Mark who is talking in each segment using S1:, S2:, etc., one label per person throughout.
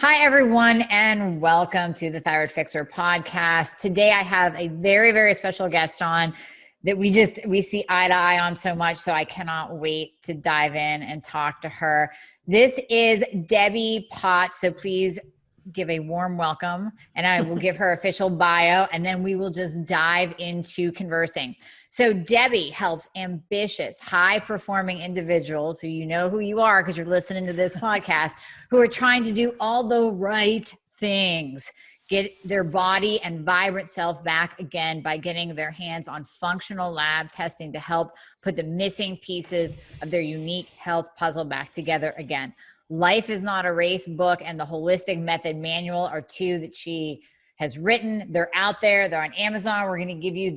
S1: Hi, everyone, and welcome to the Thyroid Fixer podcast. Today, I have a very, very special guest on that we see eye to eye on so much, so I cannot wait to dive in and talk to her. This is Debbie Potts, so please give a warm welcome, and I will give her official bio, and then we will just dive into conversing. So Debbie helps ambitious, high-performing individuals who you know who you are because you're listening to this podcast, who are trying to do all the right things, get their body and vibrant self back again by getting their hands on functional lab testing to help put the missing pieces of their unique health puzzle back together again. Life is Not a Race book and the Holistic Method manual are two that she has written. They're out there. They're on Amazon. We're going to give you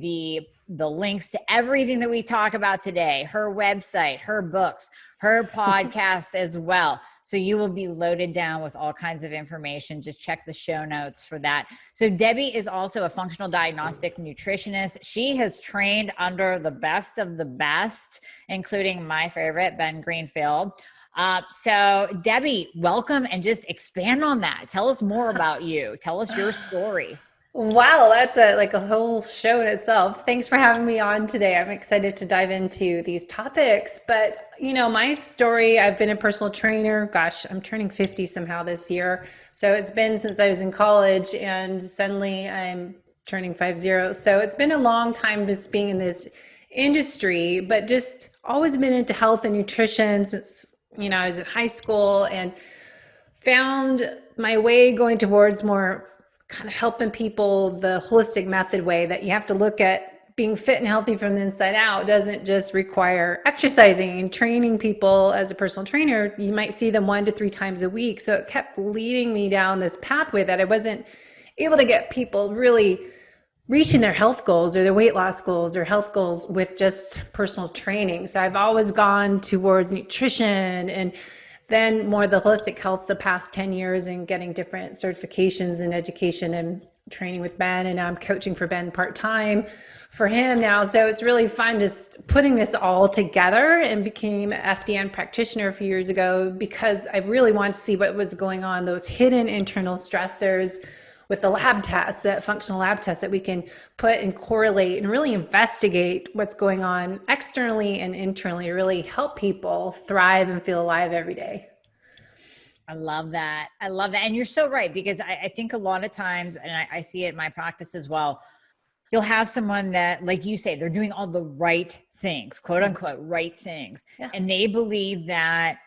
S1: the links to everything that we talk about today, her website, her books, her podcast as well. So you will be loaded down with all kinds of information. Just check the show notes for that. So Debbie is also a functional diagnostic nutritionist. She has trained under the best of the best, including my favorite, Ben Greenfield. So Debbie, welcome, and just expand on that. Tell us more about you. Tell us your story.
S2: Wow, that's a whole show in itself. Thanks for having me on today. I'm excited to dive into these topics. But, my story, I've been a personal trainer. Gosh, I'm turning 50 somehow this year. So it's been since I was in college, and suddenly I'm turning 50. So it's been a long time just being in this industry, but just always been into health and nutrition since I was in high school, and found my way going towards more kind of helping people the holistic method way, that you have to look at being fit and healthy from the inside out. It doesn't just require exercising and training people. As a personal trainer, you might see them 1 to 3 times a week. So it kept leading me down this pathway that I wasn't able to get people really reaching their health goals or their weight loss goals or health goals with just personal training. So I've always gone towards nutrition and then more the holistic health the past 10 years, and getting different certifications in education and training with Ben. And now I'm coaching for Ben part-time for him now. So it's really fun just putting this all together, and became an FDN practitioner a few years ago because I really wanted to see what was going on, those hidden internal stressors with the lab tests, functional lab tests that we can put and correlate and really investigate what's going on externally and internally to really help people thrive and feel alive every day.
S1: I love that. And you're so right, because I think a lot of times, and I see it in my practice as well, you'll have someone that, like you say, they're doing all the right things, quote unquote, right things. Yeah. And they believe that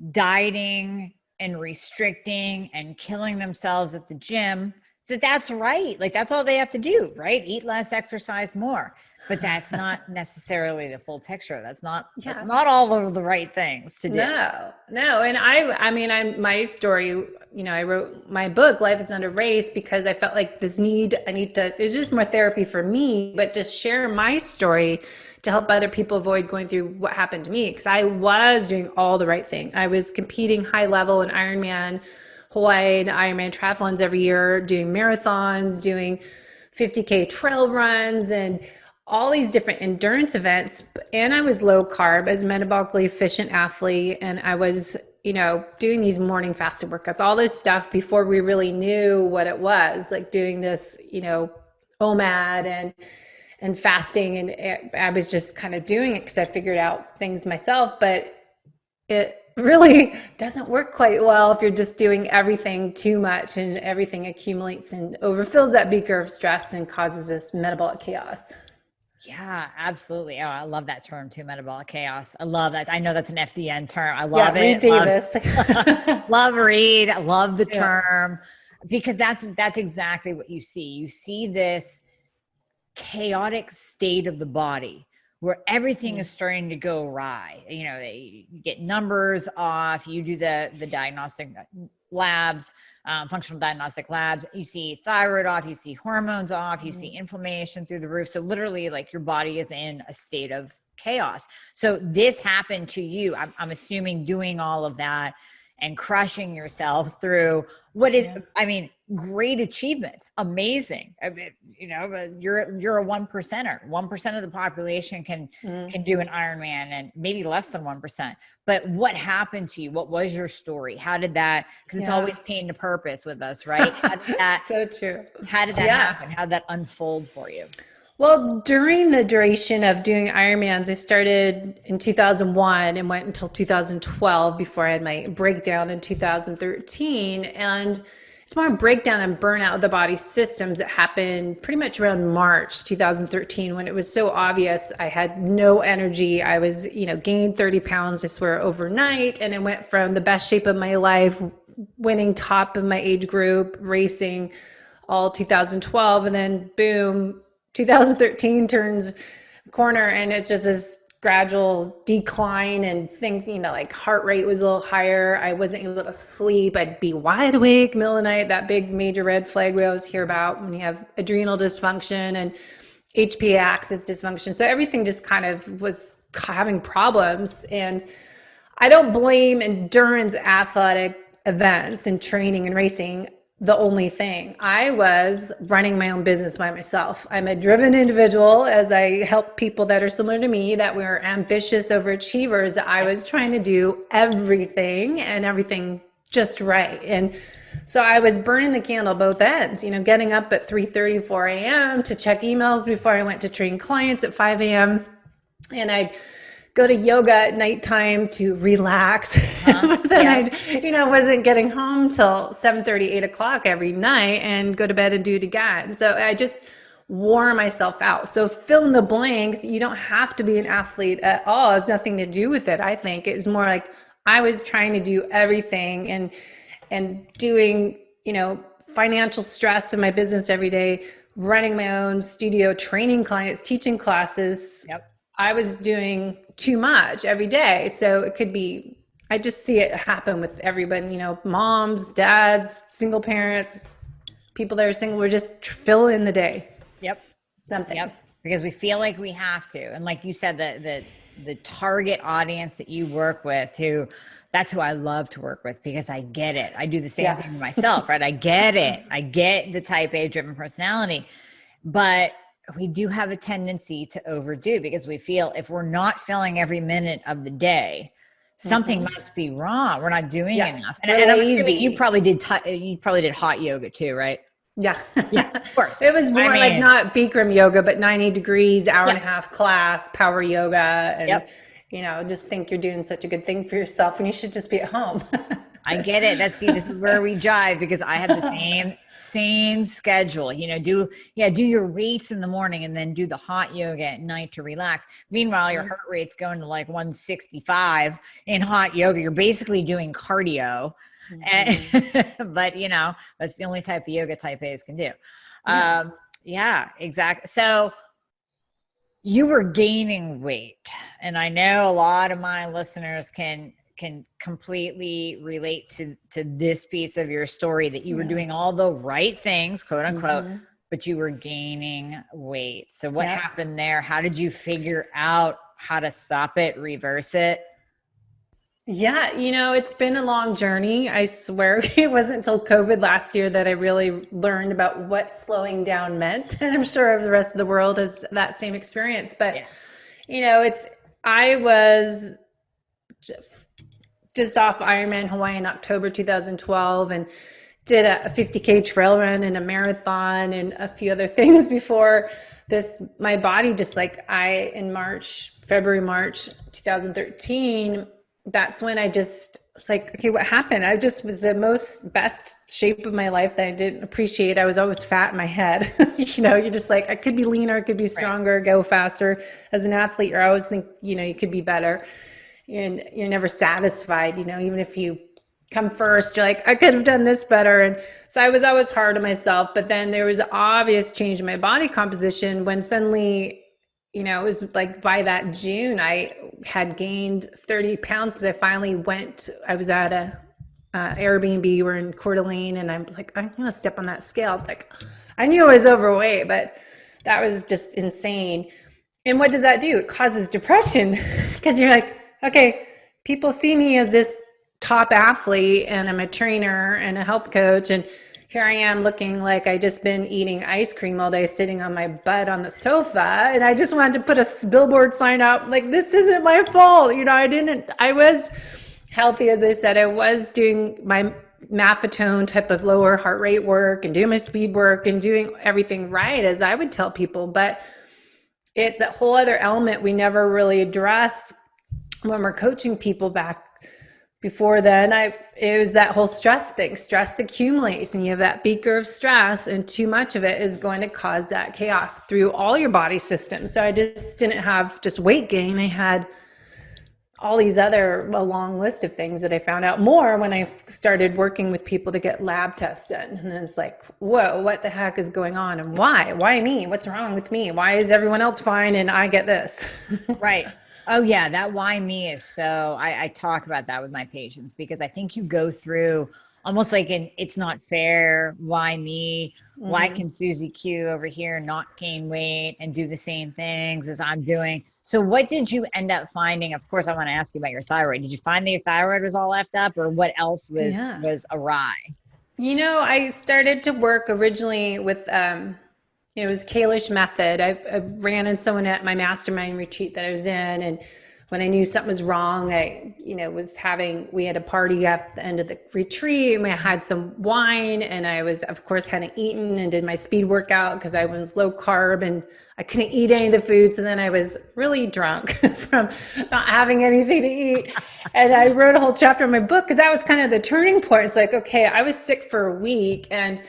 S1: dieting and restricting and killing themselves at the gym, that's right. Like, that's all they have to do, right? Eat less, exercise more. But that's not necessarily the full picture. That's not all of the right things to do.
S2: No. And my story, I wrote my book, Life is Not a Race, because I felt like it's just more therapy for me, but just share my story to help other people avoid going through what happened to me. Because I was doing all the right thing. I was competing high level in Ironman Hawaii and Ironman triathlons every year, doing marathons, doing 50K trail runs, and all these different endurance events. And I was low carb as a metabolically efficient athlete. And I was, doing these morning fasted workouts, all this stuff before we really knew what it was, like doing this, OMAD and fasting. And I was just kind of doing it because I figured out things myself, but it really doesn't work quite well if you're just doing everything too much, and everything accumulates and overfills that beaker of stress and causes this metabolic chaos.
S1: Yeah, absolutely. Oh, I love that term too, metabolic chaos. I love that. I know that's an FDN term. I love it.
S2: Reed Davis.
S1: Love Reed. I love the term, because that's exactly what you see. You see this chaotic state of the body where everything is starting to go awry. You get numbers off. You do the diagnostic labs, functional diagnostic labs. You see thyroid off. You see hormones off. You see inflammation through the roof. So literally, like, your body is in a state of chaos. So this happened to you. I'm assuming doing all of that and crushing yourself through what is, I mean, great achievements, amazing. I mean, you know, you're a 1%er. 1% of the population can do an Ironman, and maybe less than 1%. But what happened to you? What was your story? How did that? Because it's always pain to purpose with us, right? How did that?
S2: So true.
S1: How did that happen? How did that unfold for you?
S2: Well, during the duration of doing Ironmans, I started in 2001 and went until 2012 before I had my breakdown in 2013. And it's more a breakdown and burnout of the body systems that happened pretty much around March 2013, when it was so obvious I had no energy. I was, gained 30 pounds, I swear, overnight. And I went from the best shape of my life, winning top of my age group, racing all 2012. And then boom, 2013 turns corner, and it's just this gradual decline, and things, like heart rate was a little higher. I wasn't able to sleep. I'd be wide awake middle of the night, that big major red flag we always hear about when you have adrenal dysfunction and HPA axis dysfunction. So everything just kind of was having problems. And I don't blame endurance athletic events and training and racing the only thing. I was running my own business by myself. I'm a driven individual, as I help people that are similar to me, that we're ambitious overachievers. I was trying to do everything and everything just right. And so I was burning the candle both ends, getting up at 3:30, 4 a.m. to check emails before I went to train clients at 5 a.m. And I'd go to yoga at nighttime to relax. But then I wasn't getting home till 7:30, 8 o'clock every night, and go to bed and do it again. So I just wore myself out. So fill in the blanks. You don't have to be an athlete at all. It's nothing to do with it. I think it's more like I was trying to do everything and doing, financial stress in my business every day, running my own studio, training clients, teaching classes. I was doing too much every day. So it could be, I just see it happen with everybody, moms, dads, single parents, people that are single. We're just fill in the day. Something.
S1: Because we feel like we have to. And like you said, the target audience that you work with, that's who I love to work with, because I get it. I do the same thing myself, right? I get it. I get the type A driven personality, but we do have a tendency to overdo, because we feel if we're not filling every minute of the day, something must be wrong. We're not doing enough. And I'm assuming you probably did hot yoga too, right?
S2: Yeah,
S1: of course.
S2: It was more like not Bikram yoga, but 90 degrees, hour and a half class, power yoga. And, just think you're doing such a good thing for yourself, and you should just be at home.
S1: I get it. This is where we jive, because I have the same schedule, do your weights in the morning and then do the hot yoga at night to relax. Meanwhile, your heart rate's going to like 165 in hot yoga. You're basically doing cardio. And, but that's the only type of yoga type A's can do. Exactly. So you were gaining weight, and I know a lot of my listeners can completely relate to this piece of your story, that you were doing all the right things, quote unquote, but you were gaining weight. So what happened there? How did you figure out how to stop it, reverse it?
S2: Yeah, it's been a long journey. I swear it wasn't until COVID last year that I really learned about what slowing down meant. And I'm sure the rest of the world has that same experience. But, I was just off Ironman Hawaii in October 2012, and did a 50K trail run and a marathon and a few other things before this. My body just in February, March 2013, that's when I just was like, okay, what happened? I just was the best shape of my life that I didn't appreciate. I was always fat in my head. You're just like, I could be leaner, I could be stronger, go faster. As an athlete, you always think, you could be better. And you're never satisfied, even if you come first, you're like, I could have done this better. And so I was always hard on myself. But then there was an obvious change in my body composition when suddenly, it was like by that June, I had gained 30 pounds because I was at a Airbnb, we're in Coeur d'Alene, and I'm like, I'm going to step on that scale. I was like, I knew I was overweight, but that was just insane. And what does that do? It causes depression, because you're like, okay, people see me as this top athlete and I'm a trainer and a health coach. And here I am looking like I just been eating ice cream all day, sitting on my butt on the sofa. And I just wanted to put a billboard sign up like, this isn't my fault. You know, I was healthy. As I said, I was doing my maffetone type of lower heart rate work and doing my speed work and doing everything right, as I would tell people. But it's a whole other element we never really address when we're coaching people back before then. It was that whole stress thing. Stress accumulates and you have that beaker of stress, and too much of it is going to cause that chaos through all your body systems. So I just didn't have just weight gain. I had all these a long list of things that I found out more when I started working with people to get lab tests done. And it's like, whoa, what the heck is going on? And why me? What's wrong with me? Why is everyone else fine and I get this?
S1: Right. Oh yeah. That why me is so, I talk about that with my patients, because I think you go through almost like it's not fair. Why me? Mm-hmm. Why can Susie Q over here not gain weight and do the same things as I'm doing? So what did you end up finding? Of course, I want to ask you about your thyroid. Did you find that your thyroid was all effed up, or what else was awry?
S2: You know, I started to work originally with, it was Kalish Method. I ran in someone at my mastermind retreat that I was in, and when I knew something was wrong, we had a party at the end of the retreat and we had some wine, and I was, of course, hadn't eaten and did my speed workout because I was low carb and I couldn't eat any of the foods. And then I was really drunk from not having anything to eat. And I wrote a whole chapter in my book because that was kind of the turning point. It's like, okay, I was sick for a week. And,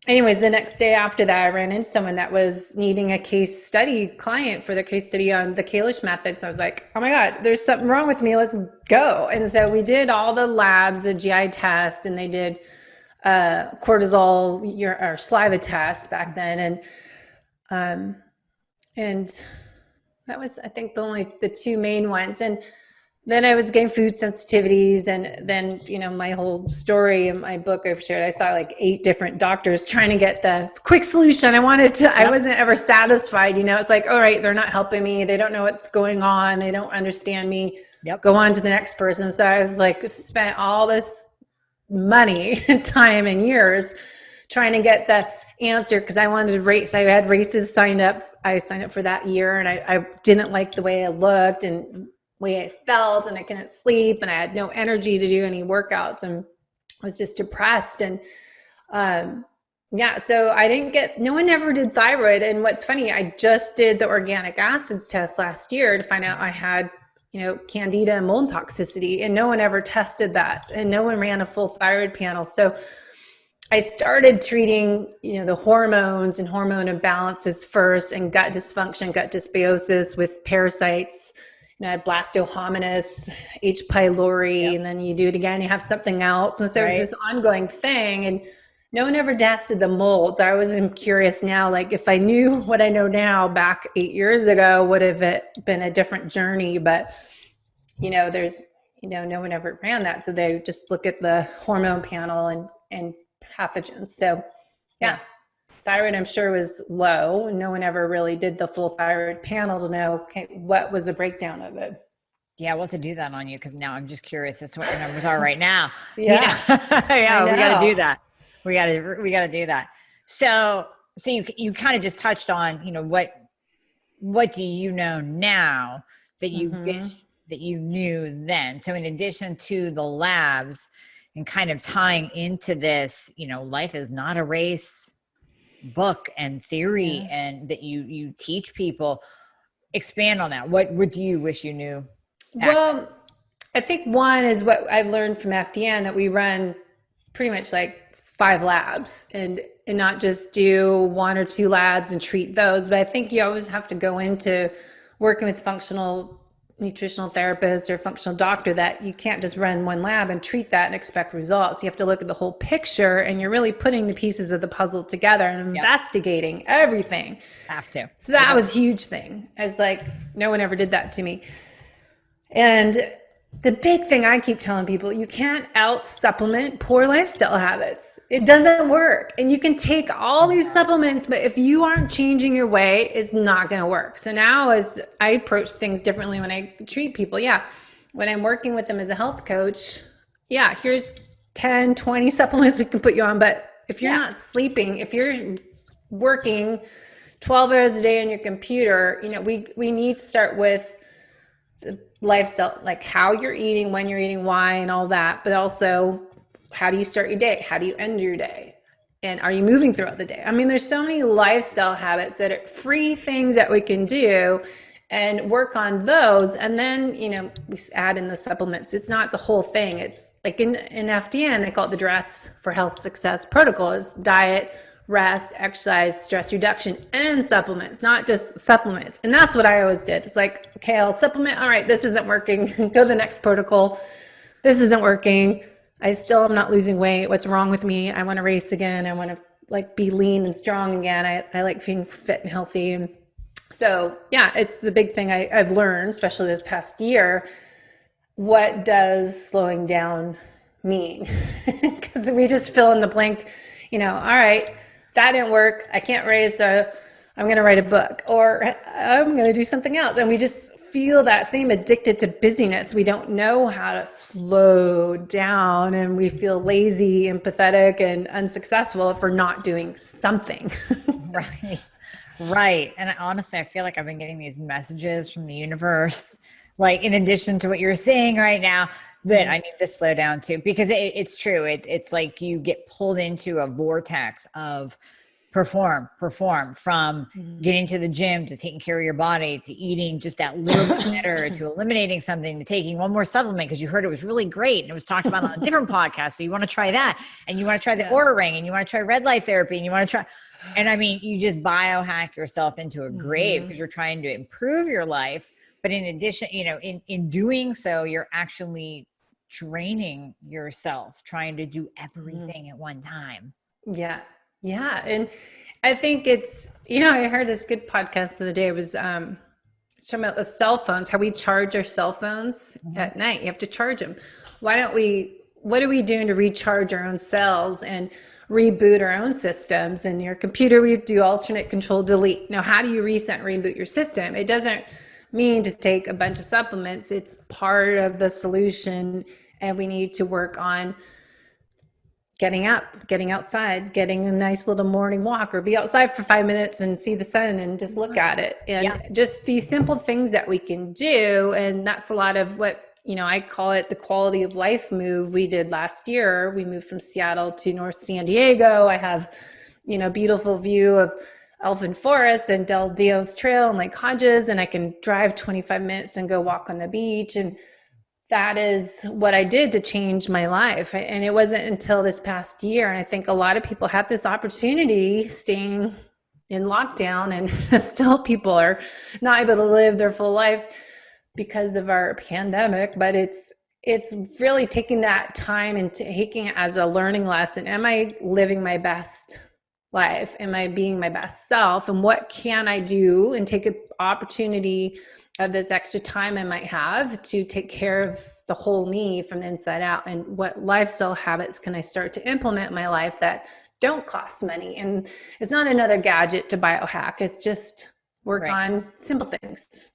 S2: anyways, the next day after that, I ran into someone that was needing a case study client for the case study on the Kalish Method. So I was like, oh my God, there's something wrong with me. Let's go. And so we did all the labs, the GI tests, and they did cortisol or saliva tests back then. And that was, I think, the two main ones. And then I was getting food sensitivities, and then, my whole story in my book I've shared, I saw like 8 different doctors trying to get the quick solution. I wasn't ever satisfied. It's like, all right, they're not helping me. They don't know what's going on. They don't understand me. Yep. Go on to the next person. So I was like, spent all this money, time and years trying to get the answer, because I wanted to race. I had races signed up. I signed up for that year, and I didn't like the way I looked and way I felt, and I couldn't sleep, and I had no energy to do any workouts, and I was just depressed. And so no one ever did thyroid. And what's funny, I just did the organic acids test last year to find out I had, candida and mold toxicity, and no one ever tested that, and no one ran a full thyroid panel. So I started treating, the hormones and hormone imbalances first, and gut dysfunction, gut dysbiosis with parasites. I had blastohominus, H. pylori, yep. And then you do it again, you have something else. And so It was this ongoing thing, and no one ever tested the molds. I was curious now, like if I knew what I know now back 8 years ago, would have it been a different journey? But, there's, no one ever ran that. So they just look at the hormone panel and pathogens. So yeah. Thyroid, I'm sure, was low. No one ever really did the full thyroid panel to know what was the breakdown of it.
S1: Yeah, we'll have to do that on you, because now I'm just curious as to what your numbers are right now.
S2: Yeah,
S1: yeah, we got to do that. We got to do that. So you kind of just touched on, what do you know now that you wish that you knew then? So in addition to the labs and kind of tying into this, life is not a race book and theory, and that you teach people, expand on that. What do you wish you knew?
S2: Well, I think one is what I've learned from FDN, that we run pretty much like 5 labs, and not just do 1 or 2 labs and treat those. But I think you always have to go into working with functional nutritional therapist or functional doctor, that you can't just run 1 lab and treat that and expect results. You have to look at the whole picture, and you're really putting the pieces of the puzzle together and investigating everything.
S1: Have to.
S2: So that was a huge thing. I was like, no one ever did that to me. And the big thing I keep telling people, you can't out supplement poor lifestyle habits. It doesn't work. And you can take all these supplements, but if you aren't changing your way, it's not going to work. So now, as I approach things differently when I treat people, when I'm working with them as a health coach, yeah, here's 10, 20 supplements we can put you on. But if you're not sleeping, if you're working 12 hours a day on your computer, we need to start with the lifestyle, like how you're eating, when you're eating, why, and all that. But also, how do you start your day? How do you end your day? And are you moving throughout the day? I mean, there's so many lifestyle habits that are free things that we can do and work on those. And then, we add in the supplements. It's not the whole thing. It's like in FDN, they call it the Dress for Health Success protocol. Is diet, rest, exercise, stress reduction, and supplements, not just supplements. And that's what I always did. It's like, okay, I'll supplement. All right, this isn't working. Go to the next protocol. This isn't working. I still am not losing weight. What's wrong with me? I want to race again. I want to be lean and strong again. I like being fit and healthy. And so yeah, it's the big thing I've learned, especially this past year. What does slowing down mean? Because we just fill in the blank, all right, that didn't work. I can't race, so I'm going to write a book, or I'm going to do something else. And we just feel that same addicted to busyness. We don't know how to slow down, and we feel lazy and pathetic and unsuccessful if we're not doing something.
S1: Right. And honestly, I feel like I've been getting these messages from the universe, like in addition to what you're saying right now, that I need to slow down too, because it's true. It's like you get pulled into a vortex of perform from getting to the gym to taking care of your body to eating just that little bit better to eliminating something to taking one more supplement because you heard it was really great and it was talked about on a different podcast. So you want to try that, and you want to try the Oura Ring, and you want to try red light therapy, and you want to try, and I mean, you just biohack yourself into a grave because you're trying to improve your life. But in addition, in doing so, you're actually draining yourself trying to do everything at one time.
S2: Yeah. Yeah. And I think it's, I heard this good podcast the other day. It was talking about the cell phones, how we charge our cell phones at night. You have to charge them. What are we doing to recharge our own cells and reboot our own systems? And your computer, we do alternate control delete. Now, how do you reset and reboot your system? It doesn't mean to take a bunch of supplements. It's part of the solution. And we need to work on getting up, getting outside, getting a nice little morning walk, or be outside for 5 minutes and see the sun and just look at it. And just these simple things that we can do. And that's a lot of what, I call it the quality of life move we did last year. We moved from Seattle to North San Diego. I have, beautiful view of Elfin Forest and Del Dios Trail and Lake Hodges, and I can drive 25 minutes and go walk on the beach. And that is what I did to change my life. And it wasn't until this past year. And I think a lot of people have this opportunity staying in lockdown, and still people are not able to live their full life because of our pandemic. But it's really taking that time and taking it as a learning lesson. Am I living my best life? Am I being my best self? And what can I do and take an opportunity of this extra time I might have to take care of the whole me from the inside out? And what lifestyle habits can I start to implement in my life that don't cost money? And it's not another gadget to biohack. It's just work on simple things.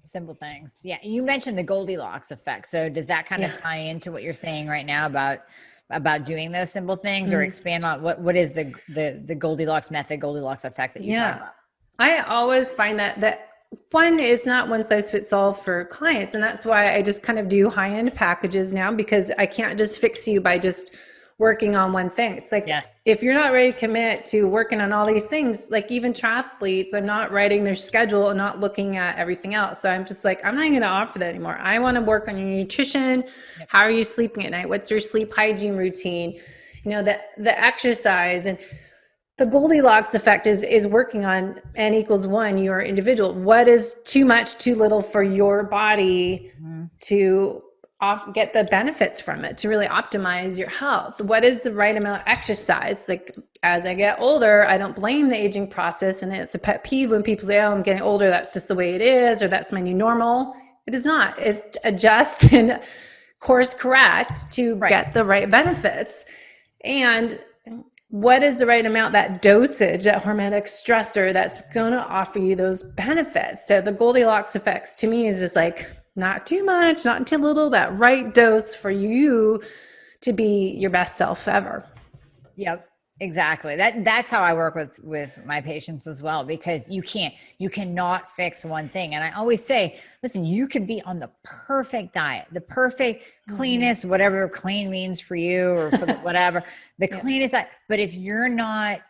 S1: Simple things. Yeah. You mentioned the Goldilocks effect. So does that kind of tie into what you're saying right now about doing those simple things, or expand on what is the Goldilocks method, Goldilocks effect that you talk about?
S2: I always find that one is not one size fits all for clients. And that's why I just kind of do high-end packages now, because I can't just fix you by just working on one thing. It's like, if you're not ready to commit to working on all these things, like even triathletes, I'm not writing their schedule and not looking at everything else. So I'm just like, I'm not going to offer that anymore. I want to work on your nutrition. How are you sleeping at night? What's your sleep hygiene routine? The exercise. And the Goldilocks effect is working on N=1, your individual. What is too much, too little for your body to get the benefits from it, to really optimize your health? What is the right amount of exercise? Like, as I get older, I don't blame the aging process. And it's a pet peeve when people say, oh, I'm getting older, that's just the way it is, or that's my new normal. It is not. It's adjust and course correct to get the right benefits. And what is the right amount, that dosage, that hormetic stressor that's going to offer you those benefits? So the Goldilocks effects to me is just like, not too much, not too little, that right dose for you to be your best self ever.
S1: Yep. Exactly. That's how I work with my patients as well, because you cannot fix one thing. And I always say, listen, you could be on the perfect diet, the perfect cleanest, whatever clean means for you or for whatever, the cleanest diet. But if you're not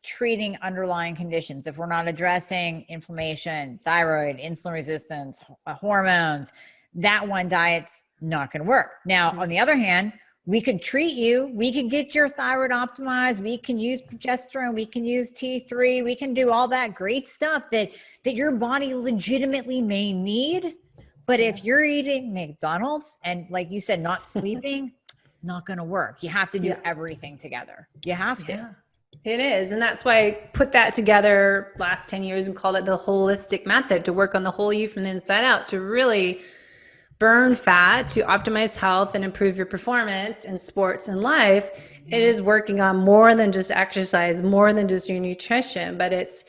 S1: treating underlying conditions, if we're not addressing inflammation, thyroid, insulin resistance, hormones, that one diet's not going to work. Now, on the other hand, we could treat you. We could get your thyroid optimized. We can use progesterone. We can use T3. We can do all that great stuff that your body legitimately may need. But if you're eating McDonald's and, like you said, not sleeping, not going to work. You have to do everything together. You have to.
S2: Yeah, it is. And that's why I put that together last 10 years and called it the WHOLESTIC Method, to work on the whole you from the inside out, to really burn fat, to optimize health and improve your performance in sports and life. It is working on more than just exercise, more than just your nutrition, but it's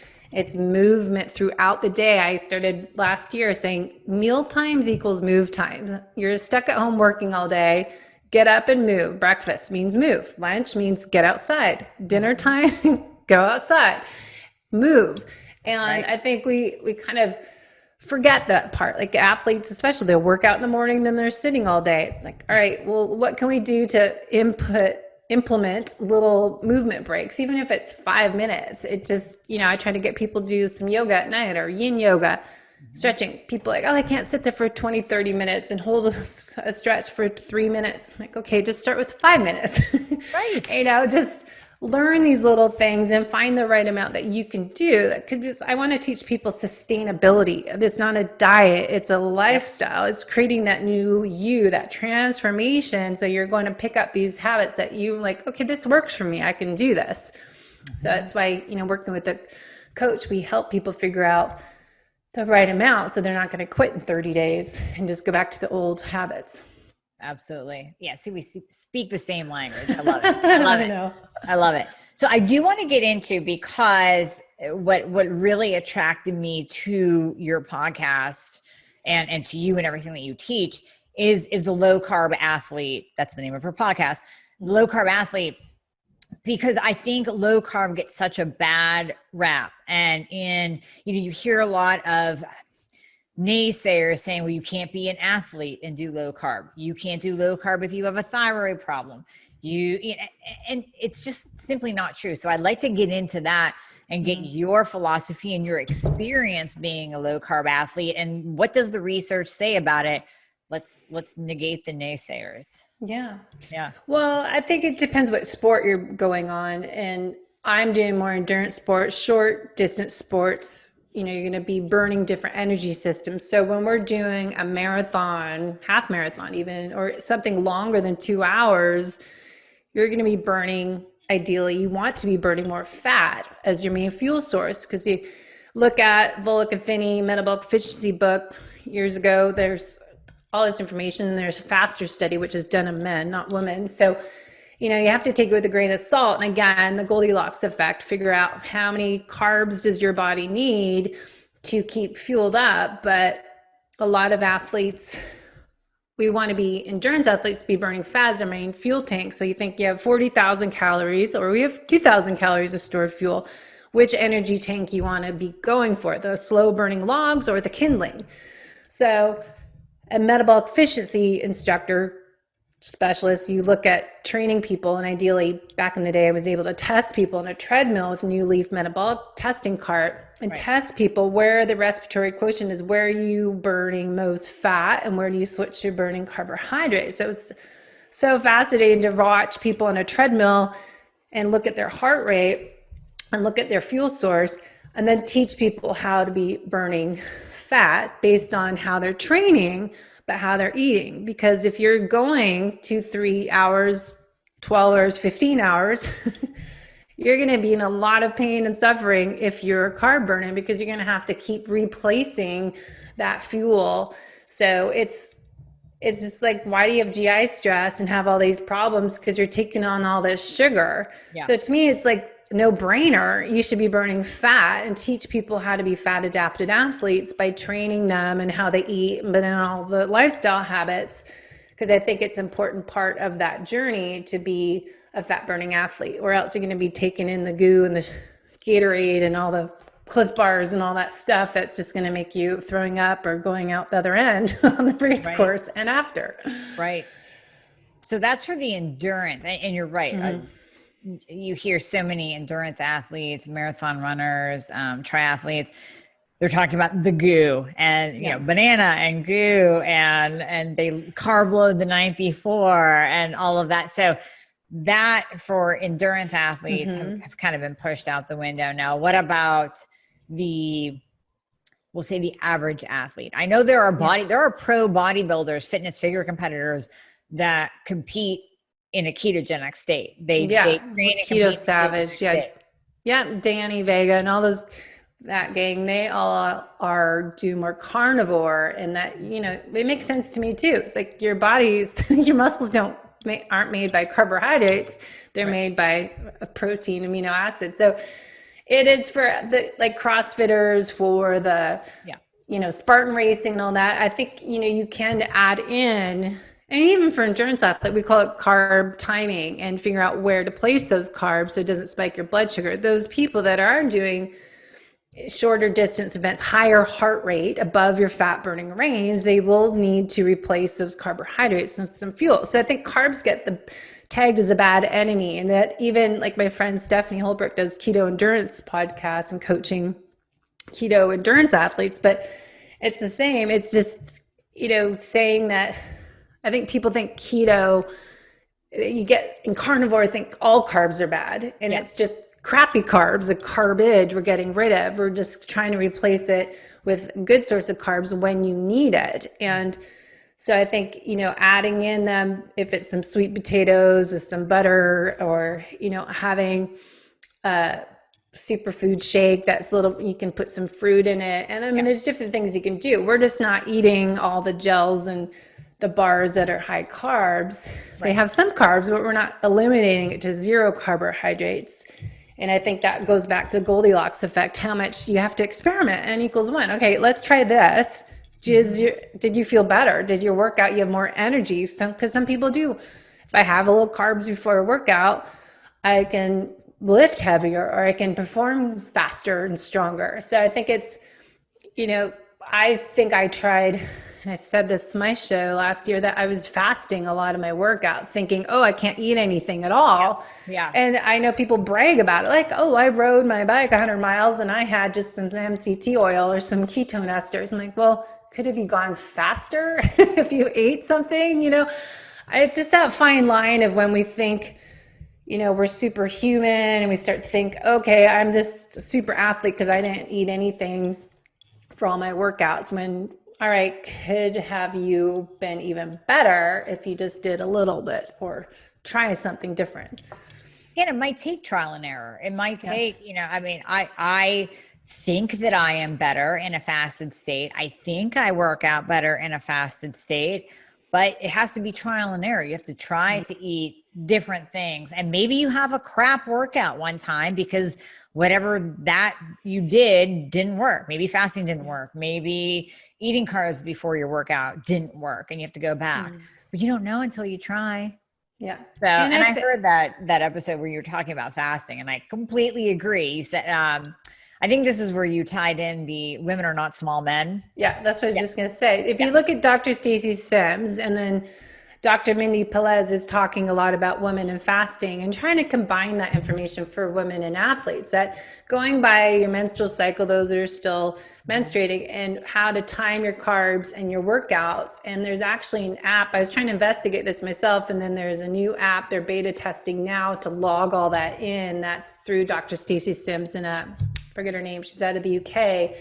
S2: movement throughout the day. I started last year saying meal times equals move times. You're stuck at home working all day. Get up and move. Breakfast means move. Lunch means get outside. Dinner time, go outside. Move. And I think we kind of forget that part. Like athletes, especially, they'll work out in the morning, then they're sitting all day. It's like, all right, well, what can we do to implement little movement breaks, even if it's 5 minutes? It just, I try to get people to do some yoga at night or yin yoga, stretching. People are like, oh, I can't sit there for 20, 30 minutes and hold a stretch for 3 minutes. I'm like, okay, just start with 5 minutes.
S1: Right.
S2: Just learn these little things and find the right amount that you can do. That could be, I want to teach people sustainability. It's not a diet, it's a lifestyle. It's creating that new you, that transformation. So you're going to pick up these habits that you like, okay, this works for me. I can do this. So that's why, working with a coach, we help people figure out the right amount so they're not going to quit in 30 days and just go back to the old habits.
S1: Absolutely. Yeah. See, we speak the same language. I love it. I love it. So I do want to get into, because what really attracted me to your podcast and to you and everything that you teach is the low carb athlete. That's the name of her podcast, Low Carb Athlete, because I think low carb gets such a bad rap. And you hear a lot of naysayers saying, well, you can't be an athlete and do low carb. You can't do low carb if you have a thyroid problem. And it's just simply not true. So I'd like to get into that and get your philosophy and your experience being a low carb athlete. And what does the research say about it? Let's negate the naysayers.
S2: Yeah.
S1: Yeah.
S2: Well, I think it depends what sport you're going on. And I'm doing more endurance sports, short distance sports. You're going to be burning different energy systems. So when we're doing a marathon, half marathon even, or something longer than 2 hours, you're going to be burning, ideally, you want to be burning more fat as your main fuel source. Because you look at Volek and Finney, Metabolic Efficiency book years ago, there's all this information. There's a faster study, which is done in men, not women. So you have to take it with a grain of salt. And again, the Goldilocks effect, figure out how many carbs does your body need to keep fueled up. But a lot of athletes, we want to be endurance athletes, be burning fat as their main fuel tank. So you think you have 40,000 calories, or we have 2,000 calories of stored fuel. Which energy tank you want to be going for, the slow burning logs or the kindling? So a metabolic efficiency instructor, specialist, you look at training people, and ideally back in the day I was able to test people in a treadmill with New Leaf metabolic testing cart and test people where the respiratory quotient is, where are you burning most fat and where do you switch to burning carbohydrates. So it's so fascinating to watch people on a treadmill and look at their heart rate and look at their fuel source, and then teach people how to be burning fat based on how they're training, but how they're eating. Because if you're going 2, 3 hours, 12 hours, 15 hours, you're going to be in a lot of pain and suffering if you're carb burning, because you're going to have to keep replacing that fuel. So it's just like, why do you have GI stress and have all these problems? Because you're taking on all this sugar. Yeah. So to me, it's like no brainer. You should be burning fat and teach people how to be fat adapted athletes by training them and how they eat, but in all the lifestyle habits. Because I think it's an important part of that journey to be a fat burning athlete, or else you're going to be taking in the goo and the Gatorade and all the Cliff Bars and all that stuff that's just going to make you throwing up or going out the other end on the race course and after.
S1: Right. So that's for the endurance. And you're right. You hear so many endurance athletes, marathon runners, triathletes. They're talking about the goo and, you know, banana and goo and they carb load the night before and all of that. So that for endurance athletes have kind of been pushed out the window. Now, what about we'll say the average athlete? I know there are pro bodybuilders, fitness figure competitors that compete in a ketogenic state. They train
S2: Keto Savage. Danny Vega and all those, that gang, they all do more carnivore, and that, you know, it makes sense to me too. It's like your body's, your muscles aren't made by carbohydrates. They're made by a protein, amino acids. So it is for the, like, CrossFitters, for the, you know, Spartan racing and all that. I think, you know, you can add in, and even for endurance athletes, we call it carb timing, and figure out where to place those carbs so it doesn't spike your blood sugar. Those people that are doing shorter distance events, higher heart rate, above your fat burning range, they will need to replace those carbohydrates with some fuel. So I think carbs get tagged as a bad enemy, and that even, like, my friend Stephanie Holbrook does keto endurance podcasts and coaching keto endurance athletes, but it's the same. It's just, you know, saying that I think people think keto, you get in carnivore, think all carbs are bad, and it's just crappy carbs, a garbage we're getting rid of. We're just trying to replace it with a good source of carbs when you need it. And so I think, you know, adding in them, if it's some sweet potatoes with some butter, or, you know, having a superfood shake that's little, you can put some fruit in it. And I mean, there's different things you can do. We're just not eating all the gels and the bars that are high carbs. They have some carbs, but we're not eliminating it to zero carbohydrates. And I think that goes back to Goldilocks effect, how much you have to experiment. N equals 1. Okay, let's try this. Did you feel better? Did your workout, you have more energy? Because some people do. If I have a little carbs before a workout, I can lift heavier, or I can perform faster and stronger. So I think it's, you know, I think I tried, and I've said this in my show last year, that I was fasting a lot of my workouts, thinking, oh, I can't eat anything at all. And I know people brag about it, like, oh, I rode my bike 100 miles and I had just some MCT oil or some ketone esters. I'm like, well, could have you gone faster if you ate something? You know, it's just that fine line of when we think, you know, we're superhuman, and we start to think, okay, I'm just a super athlete because I didn't eat anything for all my workouts, when, all right, could have you been even better if you just did a little bit or try something different?
S1: And it might take trial and error. It might take, you know, I mean, I think that I am better in a fasted state. I think I work out better in a fasted state, but it has to be trial and error. You have to try to eat different things. And maybe you have a crap workout one time because whatever that you didn't work. Maybe fasting didn't work. Maybe eating carbs before your workout didn't work and you have to go back. But you don't know until you try.
S2: Yeah.
S1: So, and I heard that episode where you were talking about fasting, and I completely agree. You said, I think this is where you tied in the women are not small men.
S2: Yeah, that's what I was just going to say. If you look at Dr. Stacy Sims, and then Dr. Mindy Pelez is talking a lot about women and fasting, and trying to combine that information for women and athletes, that going by your menstrual cycle, those that are still menstruating, and how to time your carbs and your workouts. And there's actually an app. I was trying to investigate this myself, and then there's a new app they're beta testing now to log all that in. That's through Dr. Stacy Sims, and I forget her name. She's out of the UK.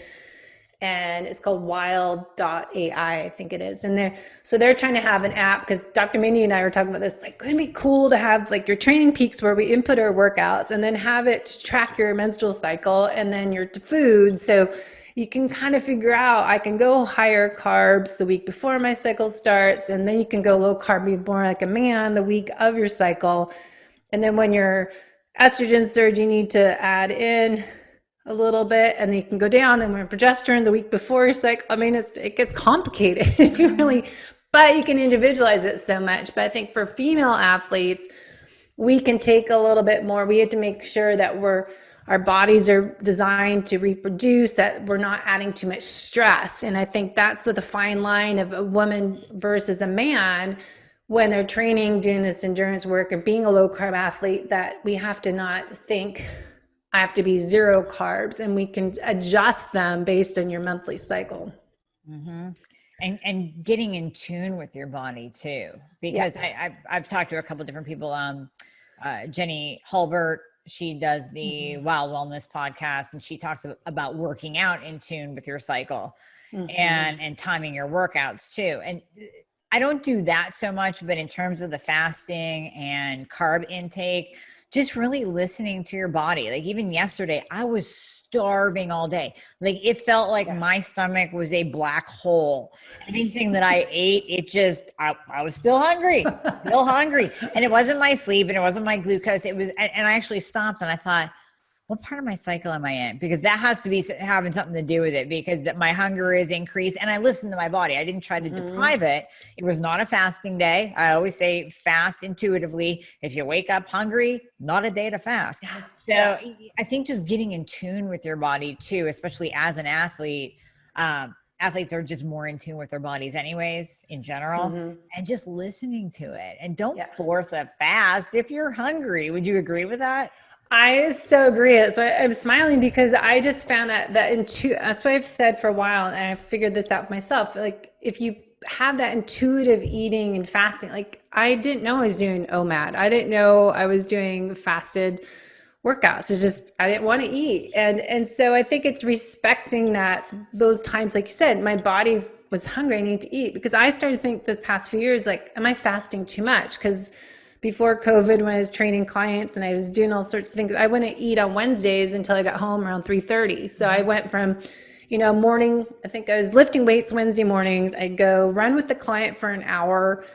S2: And it's called wild.ai, I think it is. And they're trying to have an app, because Dr. Mindy and I were talking about this, like, wouldn't it be cool to have like your training peaks where we input our workouts, and then have it track your menstrual cycle and then your food. So you can kind of figure out, I can go higher carbs the week before my cycle starts, and then you can go low carb, be more like a man the week of your cycle. And then when you're estrogen surge, you need to add in a little bit, and then you can go down. And when progesterone the week before, it's like, I mean, it gets complicated if you really, but you can individualize it so much. But I think for female athletes, we can take a little bit more. We have to make sure that our bodies are designed to reproduce, that we're not adding too much stress. And I think that's with the fine line of a woman versus a man when they're training, doing this endurance work and being a low carb athlete, that we have to not think I have to be zero carbs, and we can adjust them based on your monthly cycle.
S1: Mm-hmm. And getting in tune with your body too, because I've talked to a couple of different people. Jenny Hulbert, she does the Wild Wellness podcast, and she talks about working out in tune with your cycle and timing your workouts too. And I don't do that so much, but in terms of the fasting and carb intake, just really listening to your body. Like even yesterday, I was starving all day. Like it felt like my stomach was a black hole. Anything that I ate, I was still hungry, And it wasn't my sleep and it wasn't my glucose. It was, and I actually stopped and I thought, what part of my cycle am I in? Because that has to be having something to do with it, because my hunger is increased and I listened to my body. I didn't try to deprive it. It was not a fasting day. I always say fast intuitively. If you wake up hungry, not a day to fast. So I think just getting in tune with your body too, especially as an athlete, athletes are just more in tune with their bodies anyways in general, and just listening to it, and don't force a fast if you're hungry. Would you agree with that?
S2: I so agree. So I'm smiling because I just found that that's what I've said for a while, and I figured this out for myself. Like if you have that intuitive eating and fasting, like I didn't know I was doing OMAD. I didn't know I was doing fasted workouts. It's just, I didn't want to eat. And so I think it's respecting those times, like you said, my body was hungry. I need to eat, because I started to think this past few years, like, am I fasting too much? Because before COVID, when I was training clients and I was doing all sorts of things, I wouldn't eat on Wednesdays until I got home around 3:30. So I went from, morning, I think I was lifting weights Wednesday mornings. I'd go run with the client for an hour,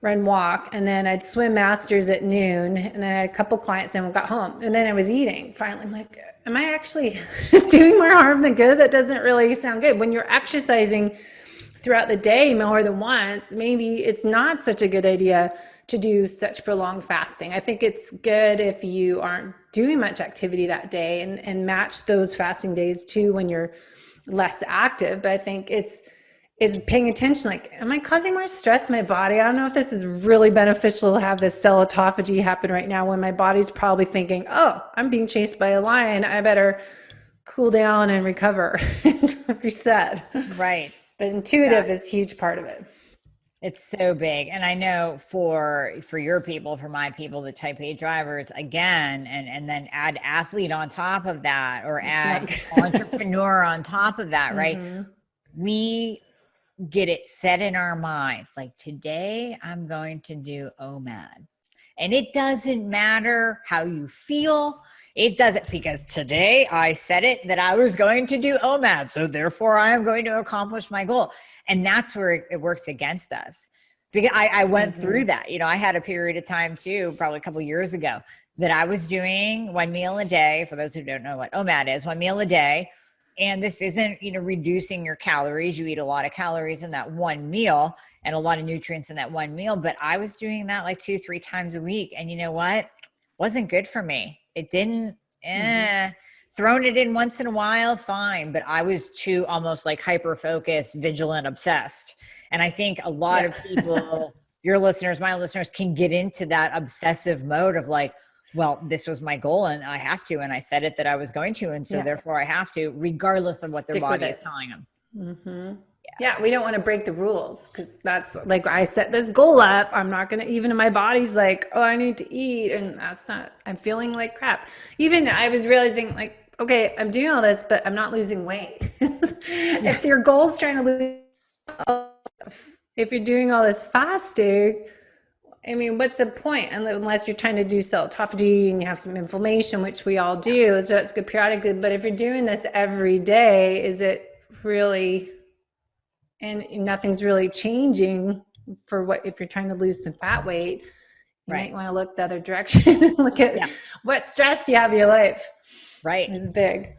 S2: walk, and then I'd swim masters at noon. And then I had a couple clients and got home. And then I was eating. Finally, I'm like, am I actually doing more harm than good? That doesn't really sound good. When you're exercising throughout the day more than once, maybe it's not such a good idea to do such prolonged fasting. I think it's good if you aren't doing much activity that day, and match those fasting days too when you're less active. But I think it's paying attention, like, am I causing more stress in my body? I don't know if this is really beneficial to have this cell autophagy happen right now when my body's probably thinking, oh, I'm being chased by a lion. I better cool down and recover and reset.
S1: Right.
S2: But intuitive is a huge part of it.
S1: It's so big. And I know for your people, for my people, the type A drivers, again, and then add athlete on top of that, or add entrepreneur on top of that, right? We get it set in our mind, like, today I'm going to do OMAD. And it doesn't matter how you feel. It doesn't, because today I said it that I was going to do OMAD. So therefore I am going to accomplish my goal. And that's where it works against us. Because I went through that. I had a period of time too, probably a couple of years ago, that I was doing one meal a day. For those who don't know what OMAD is, one meal a day. And this isn't, reducing your calories. You eat a lot of calories in that one meal and a lot of nutrients in that one meal. But I was doing that like 2-3 times a week. And you know what? Wasn't good for me. It didn't, thrown it in once in a while, fine. But I was too almost like hyper-focused, vigilant, obsessed. And I think a lot of people, your listeners, my listeners, can get into that obsessive mode of like, well, this was my goal and I have to, and I said it that I was going to. And so therefore I have to, regardless of what their body is telling them.
S2: Yeah, we don't want to break the rules, because that's like, I set this goal up. I'm not going to, even if my body's like, oh, I need to eat. And I'm feeling like crap. Even I was realizing, like, okay, I'm doing all this, but I'm not losing weight. If your goal is trying to lose, if you're doing all this fasting, I mean, what's the point? Unless you're trying to do cell autophagy and you have some inflammation, which we all do. So it's good periodically. But if you're doing this every day, is it really, and nothing's really changing for what, if you're trying to lose some fat weight, You
S1: Right.
S2: might want to look the other direction and look at what stress do you have in your life.
S1: Right.
S2: It's big.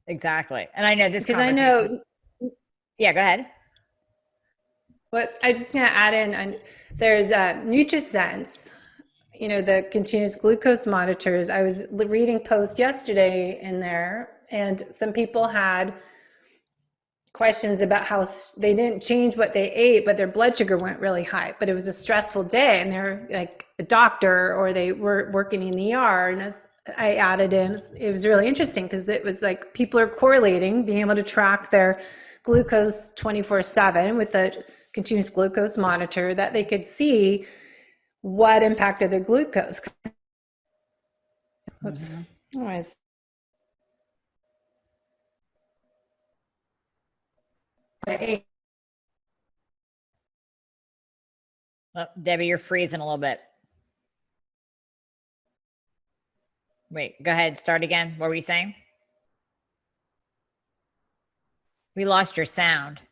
S1: Exactly. And I know this
S2: Because I
S1: conversation.
S2: know,
S1: Yeah, go ahead.
S2: I just going to add in, there's NutriSense, the continuous glucose monitors. I was reading post yesterday in there, and some people had questions about how they didn't change what they ate, but their blood sugar went really high, but it was a stressful day, and they're like a doctor or they were working in the ER. And I added in, it was really interesting because it was like people are correlating, being able to track their glucose 24/7 with a continuous glucose monitor, that they could see what impacted their glucose. Whoops.
S1: Mm-hmm.
S2: Anyways.
S1: Oh, Debbie, you're freezing a little bit. Wait, go ahead. Start again. What were you saying? We lost your sound.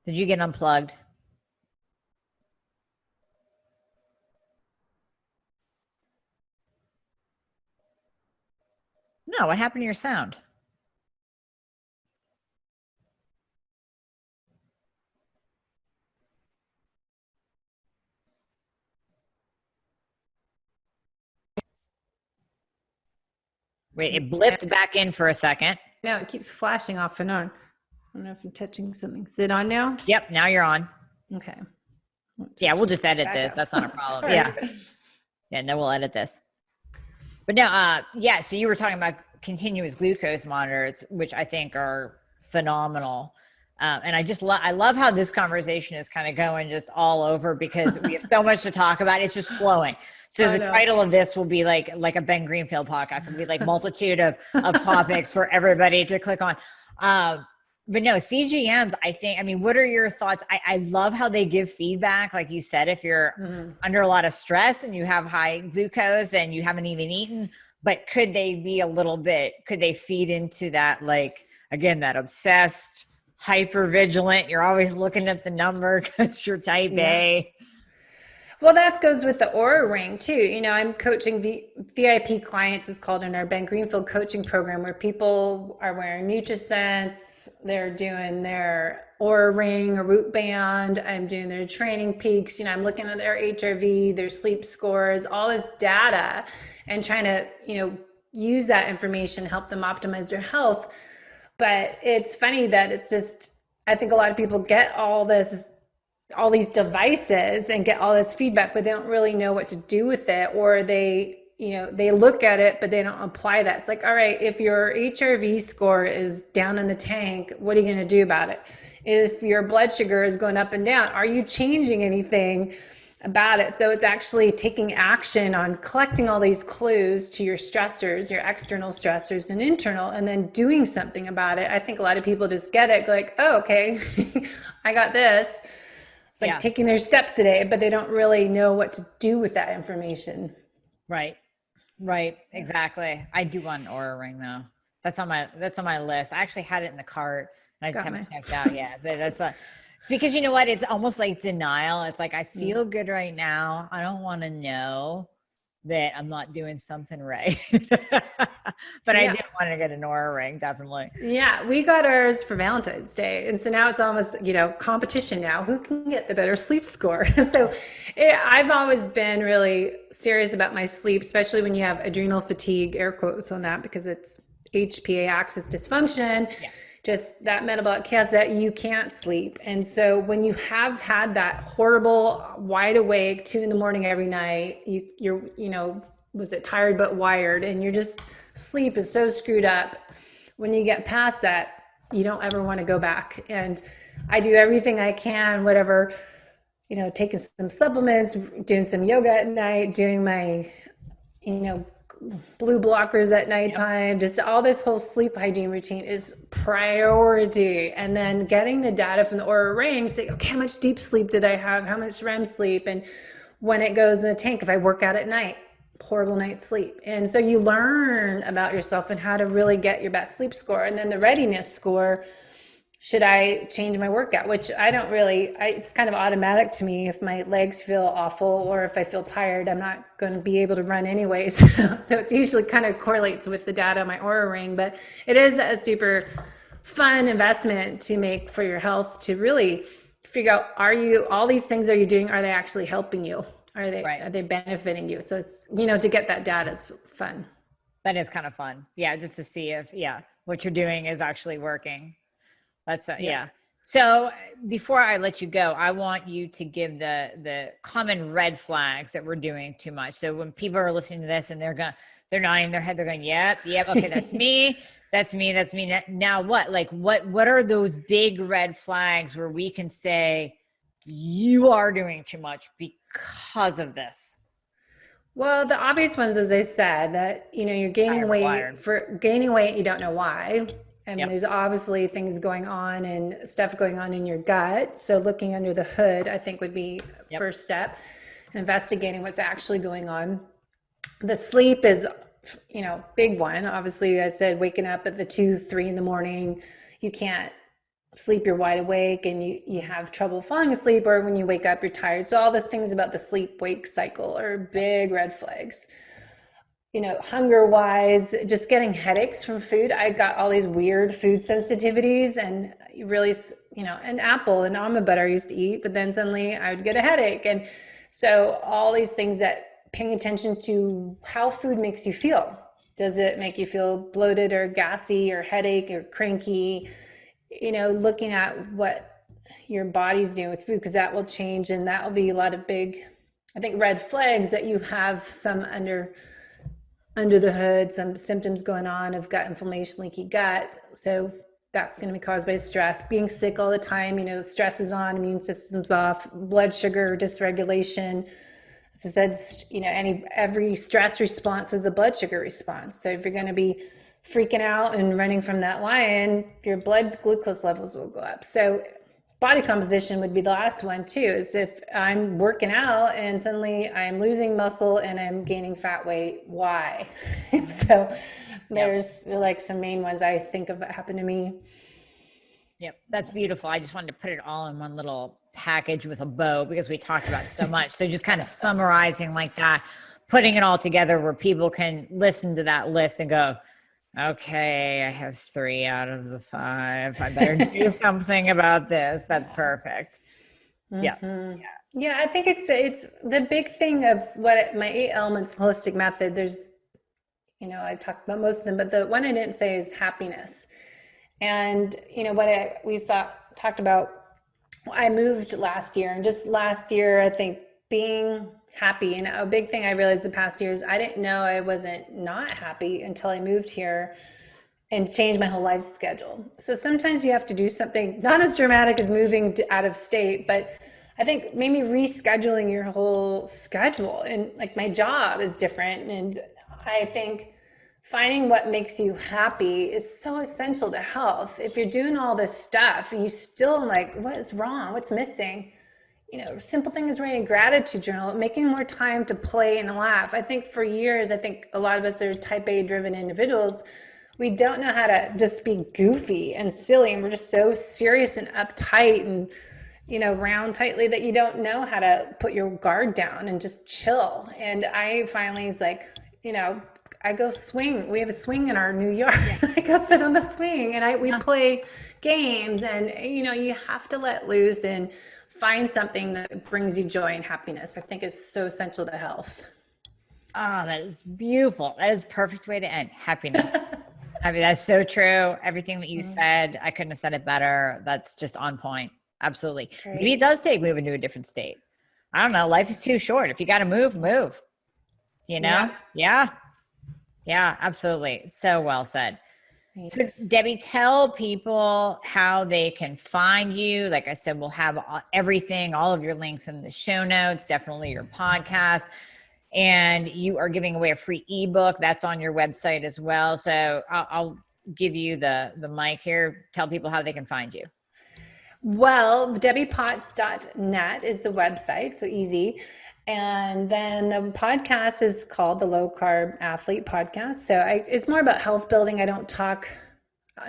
S1: Did you get unplugged? No, what happened to your sound? Wait, it blipped back in for a second.
S2: No, it keeps flashing off and on. I don't know if I'm touching something. Is it on now?
S1: Yep, now you're on.
S2: Okay.
S1: Yeah, we'll just edit this. That's not a problem. Yeah. Yeah, no, we'll edit this. But now, yeah, so you were talking about continuous glucose monitors, which I think are phenomenal. And I love how this conversation is kind of going just all over because we have so much to talk about. It's just flowing. So the title of this will be like a Ben Greenfield podcast. It'll be like multitude of topics for everybody to click on. But no, CGMs, I mean, what are your thoughts? I love how they give feedback. Like you said, if you're under a lot of stress and you have high glucose and you haven't even eaten, but could they feed into that, like, again, that obsessed, hyper vigilant, you're always looking at the number because you're type A.
S2: Well, that goes with the Aura Ring too. I'm coaching VIP clients, it's called, in our Ben Greenfield coaching program, where people are wearing NutriSense, they're doing their Aura Ring or Root Band, I'm doing their training peaks, I'm looking at their HRV, their sleep scores, all this data, and trying to, use that information to help them optimize their health. But it's funny that it's just, I think a lot of people get all these devices and get all this feedback, but they don't really know what to do with it, or they look at it, but they don't apply that. It's like, all right, if your HRV score is down in the tank, what are you going to do about it? If your blood sugar is going up and down, are you changing anything about it? So it's actually taking action on collecting all these clues to your stressors, your external stressors and internal, and then doing something about it. I think a lot of people just get it, like, oh, okay, I got this. It's like taking their steps today, but they don't really know what to do with that information.
S1: Right. Exactly. I do want an Aura Ring though. That's on my list. I actually had it in the cart and I just haven't checked out yet. But because you know what? It's almost like denial. It's like, I feel good right now. I don't want to know that I'm not doing something right. But I did want to get an Aura Ring, definitely.
S2: Yeah, we got ours for Valentine's Day. And so now it's almost, competition now. Who can get the better sleep score? So I've always been really serious about my sleep, especially when you have adrenal fatigue, air quotes on that, because it's HPA axis dysfunction. Yeah. Just that metabolic chaos that you can't sleep. And so when you have had that horrible wide awake 2 a.m. every night, you're was it tired but wired, and you're just, sleep is so screwed up. When you get past that, you don't ever want to go back. And I do everything I can, whatever, taking some supplements, doing some yoga at night, doing my, blue blockers at nighttime, just all this whole sleep hygiene routine is priority. And then getting the data from the Aura Ring, say, okay, how much deep sleep did I have? How much REM sleep? And when it goes in the tank, if I work out at night, horrible night's sleep. And so you learn about yourself and how to really get your best sleep score. And then the readiness score, should I change my workout? Which I don't really, it's kind of automatic to me. If my legs feel awful or if I feel tired, I'm not going to be able to run anyways. So it's usually kind of correlates with the data on my Aura Ring, but it is a super fun investment to make for your health, to really figure out, all these things are you doing, are they actually helping you?
S1: Right.
S2: Are they benefiting you? So it's, to get that data is fun.
S1: That is kind of fun. Yeah. Just to see if, what you're doing is actually working. That's
S2: Yes.
S1: yeah. So before I let you go, I want you to give the common red flags that we're doing too much. So when people are listening to this and they're nodding their head, they're going, yep, okay, that's me. That's me. Now what? Like what are those big red flags where we can say you are doing too much because of this?
S2: Well, the obvious ones, as I said, that you're gaining
S1: Tired,
S2: weight.
S1: wired.
S2: For gaining weight, you don't know why. I mean,
S1: Yep.
S2: there's obviously things going on and stuff going on in your gut. So looking under the hood, I think, would be
S1: Yep.
S2: first step, investigating what's actually going on. The sleep is, big one. Obviously, I said waking up at the 2, 3 in the morning, you can't sleep, you're wide awake and you have trouble falling asleep, or when you wake up, you're tired. So all the things about the sleep wake cycle are big red flags. Hunger wise, just getting headaches from food. I got all these weird food sensitivities, and really, an apple and almond butter I used to eat, but then suddenly I would get a headache. And so all these things, that paying attention to how food makes you feel. Does it make you feel bloated or gassy or headache or cranky? Looking at what your body's doing with food, because that will change, and that will be a lot of big, I think, red flags that you have some under the hood, some symptoms going on of gut inflammation, leaky gut. So that's going to be caused by stress. Being sick all the time, stress is on, immune system's off, blood sugar dysregulation. As I said, every stress response is a blood sugar response. So if you're going to be freaking out and running from that lion, your blood glucose levels will go up. So body composition would be the last one too, is if I'm working out and suddenly I'm losing muscle and I'm gaining fat weight, why? So there's like some main ones I think of that happened to me.
S1: Yep. That's beautiful. I just wanted to put it all in one little package with a bow because we talked about so much. So just kind of summarizing like that, putting it all together where people can listen to that list and go, okay, I have 3 out of the 5. I better do something about this. That's perfect.
S2: Mm-hmm. Yeah, I think it's the big thing of my 8 elements holistic method. There's, I talked about most of them, but the one I didn't say is happiness. And talked about, I moved last year, and just last year, I think being happy, and a big thing I realized the past years, I didn't know I wasn't not happy until I moved here and changed my whole life schedule. So sometimes you have to do something not as dramatic as moving out of state, but I think maybe rescheduling your whole schedule. And like my job is different, and I think finding what makes you happy is so essential to health. If you're doing all this stuff and you still like, what is wrong? What's missing? Simple thing is writing a gratitude journal, making more time to play and laugh. I think for years, a lot of us are type A driven individuals. We don't know how to just be goofy and silly, and we're just so serious and uptight and, round tightly that you don't know how to put your guard down and just chill. And I finally was like, I go swing. We have a swing in our new yard. I go sit on the swing and we play games, and, you have to let loose and find something that brings you joy and happiness. I think is so essential to health.
S1: Oh, that is beautiful. That is a perfect way to end. Happiness. I mean, that's so true. Everything that you said, I couldn't have said it better. That's just on point. Absolutely.
S2: Great.
S1: Maybe it does take moving to a different state. I don't know. Life is too short. If you got to move. Yeah, absolutely. So well said.
S2: Thanks.
S1: So Debbie, tell people how they can find you. Like I said, we'll have everything, all of your links in the show notes, definitely your podcast. And you are giving away a free ebook that's on your website as well. So I'll give you the mic here. Tell people how they can find you.
S2: Well, debbiepotts.net is the website. So easy. And then the podcast is called the Low Carb Athlete Podcast. So it's more about health building. I don't talk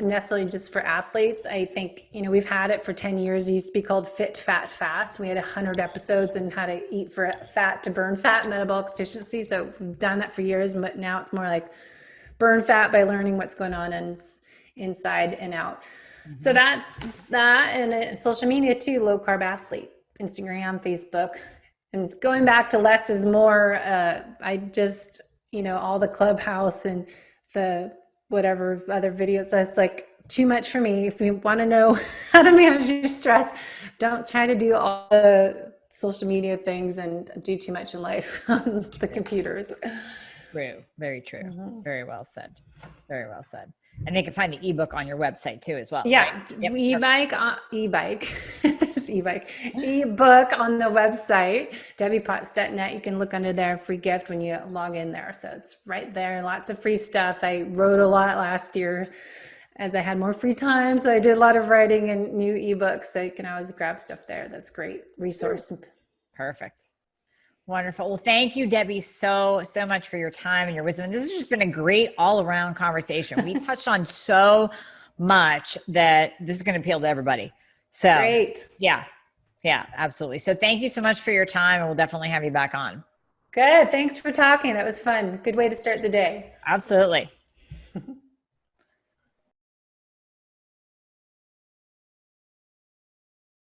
S2: necessarily just for athletes. I think, we've had it for 10 years. It used to be called Fit, Fat, Fast. We had 100 episodes on how to eat for fat to burn fat, metabolic efficiency. So we've done that for years, but now it's more like burn fat by learning what's going on inside and out. Mm-hmm. So that's that. And social media too, low carb athlete, Instagram, Facebook. And going back to less is more, I just, all the Clubhouse and the whatever other videos, that's like too much for me. If you want to know how to manage your stress, don't try to do all the social media things and do too much in life on the computers.
S1: True. Very true. Mm-hmm. Very well said. Very well said. And they can find the ebook on your website too, as well.
S2: Yeah. Right? Yep. There's ebook on the website, debbiepotts.net. You can look under there, free gift when you log in there. So it's right there. Lots of free stuff. I wrote a lot last year as I had more free time. So I did a lot of writing and new ebooks. So you can always grab stuff there. That's great resource.
S1: Perfect. Wonderful. Well, thank you, Debbie, so much for your time and your wisdom. And this has just been a great all-around conversation. We touched on so much that this is going to appeal to everybody. So
S2: great.
S1: Yeah, absolutely. So thank you so much for your time, and we'll definitely have you back on.
S2: Good. Thanks for talking. That was fun. Good way to start the day.
S1: Absolutely.